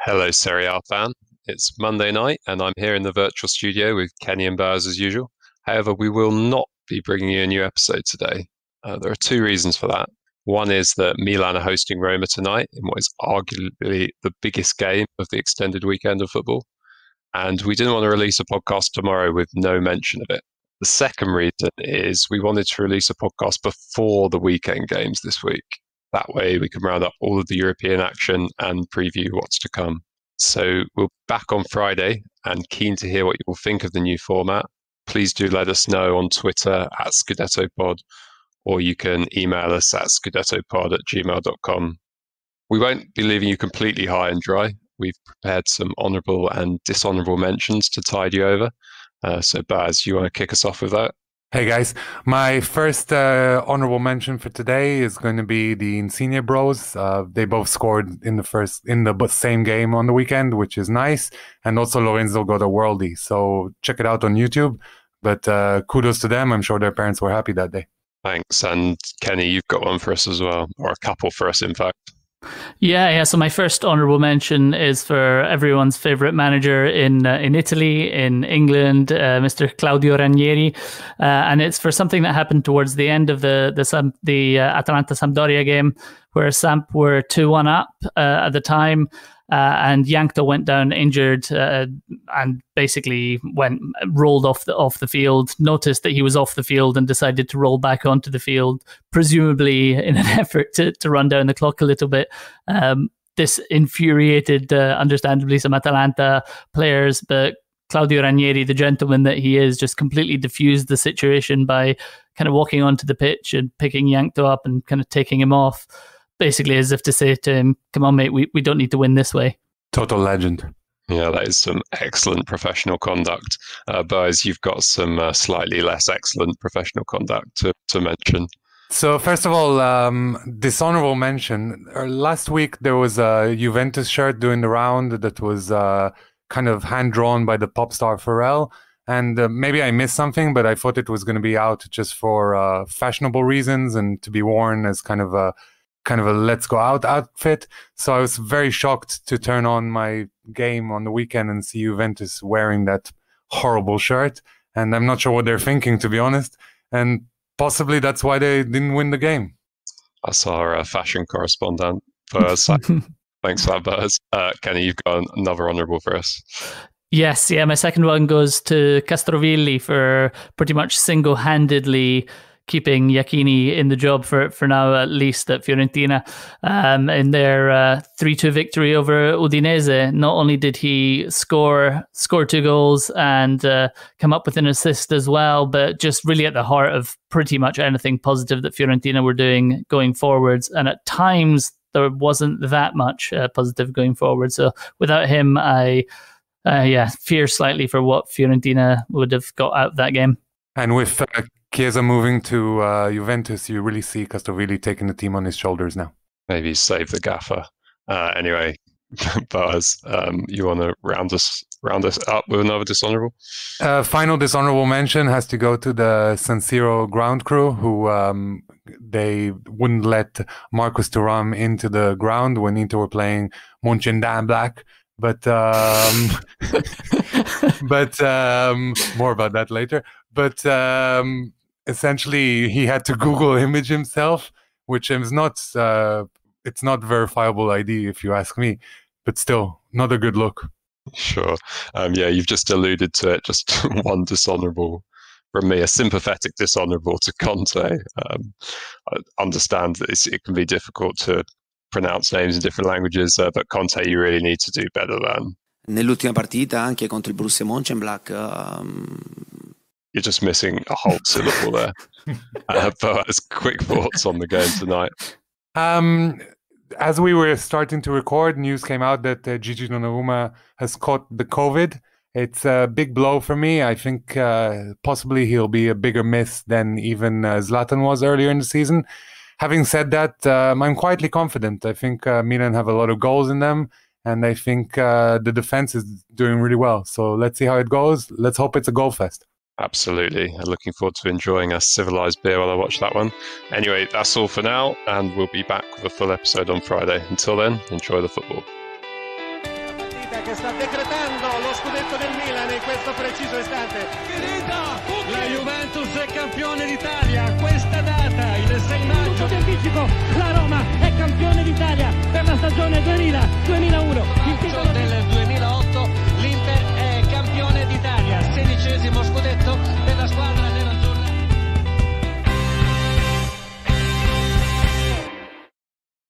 Hello, Serie A fan. It's Monday night, and I'm here in the virtual studio with Kenny and Boaz as usual. However, we will not be bringing you a new episode today. There are two reasons for that. One is that Milan are hosting Roma tonight in what is arguably the biggest game of the extended weekend of football. And we didn't want to release a podcast tomorrow with no mention of it. The second reason is we wanted to release a podcast before the weekend games this week. That way we can round up all of the European action and preview what's to come. So we'll be back on Friday and keen to hear what you will think of the new format. Please do let us know on Twitter at ScudettoPod, or you can email us at scudettopod@gmail.com. We won't be leaving you completely high and dry. We've prepared some honourable and dishonourable mentions to tide you over. So Baz, you want to kick us off with that? Hey guys, my first honorable mention for today is going to be the Insigne bros. They both scored in the same game on the weekend, which is nice. And also Lorenzo got a worldie, so check it out on YouTube. But kudos to them. I'm sure their parents were happy that day. Thanks. And Kenny, you've got one for us as well, or a couple for us, in fact. Yeah. So my first honourable mention is for everyone's favourite manager in Italy, in England, Mr. Claudio Ranieri, and it's for something that happened towards the end of the Atalanta-Sampdoria game, where Samp were 2-1 up at the time. And Yankto went down injured and basically rolled off the field, noticed that he was off the field and decided to roll back onto the field, presumably in an effort to run down the clock a little bit. This infuriated, understandably, some Atalanta players, but Claudio Ranieri, the gentleman that he is, just completely diffused the situation by kind of walking onto the pitch and picking Yankto up and kind of taking him off. Basically as if to say to him, come on, mate, we don't need to win this way. Total legend. Yeah, that is some excellent professional conduct. Boaz, you've got some slightly less excellent professional conduct to mention. So first of all, dishonorable mention. Last week there was a Juventus shirt doing the round that was kind of hand-drawn by the pop star Pharrell. And maybe I missed something, but I thought it was going to be out just for fashionable reasons and to be worn as kind of a let's go out outfit. So I was very shocked to turn on my game on the weekend and see Juventus wearing that horrible shirt. And I'm not sure what they're thinking, to be honest. And possibly that's why they didn't win the game. That's our fashion correspondent. Thanks for that, Buzz. Kenny, you've got another honourable for us. Yes, my second one goes to Castrovilli for pretty much single-handedly keeping Iachini in the job for now, at least at Fiorentina, in their 3-2 victory over Udinese. Not only did he score 2 goals and come up with an assist as well, but just really at the heart of pretty much anything positive that Fiorentina were doing going forwards. And at times there wasn't that much positive going forward. So without him, I fear slightly for what Fiorentina would have got out of that game. And with Chiesa moving to Juventus, you really see Castrovilli taking the team on his shoulders now. Maybe save the gaffer. Anyway, Boaz, you want to round us up with another dishonourable? Final dishonourable mention has to go to the San Siro ground crew, who they wouldn't let Marcus Thuram into the ground when Inter were playing Mönchenblach. But more about that later. But essentially, he had to Google image himself, which is not it's not verifiable ID if you ask me, but still not a good look. Sure. You've just alluded to it. Just one dishonourable from me, a sympathetic dishonourable to Conte. I understand that it can be difficult to pronounce names in different languages, but Conte, you really need to do better than. Nell'ultima partita, anche contro il Borussia Mönchenblach. You're just missing a whole syllable there. Boaz, quick thoughts on the game tonight. As we were starting to record, news came out that Gigi Donnarumma has caught the COVID. It's a big blow for me. I think possibly he'll be a bigger miss than even Zlatan was earlier in the season. Having said that, I'm quietly confident. I think Milan have a lot of goals in them, and I think the defense is doing really well. So let's see how it goes. Let's hope it's a goal fest. Absolutely. Looking forward to enjoying a civilized beer while I watch that one. Anyway, that's all for now, and we'll be back with a full episode on Friday. Until then, enjoy the football. che sta decretando lo scudetto del Milan in questo preciso istante. La Juventus è campione d'Italia, questa data, il 6 maggio. Del anticipo, la Roma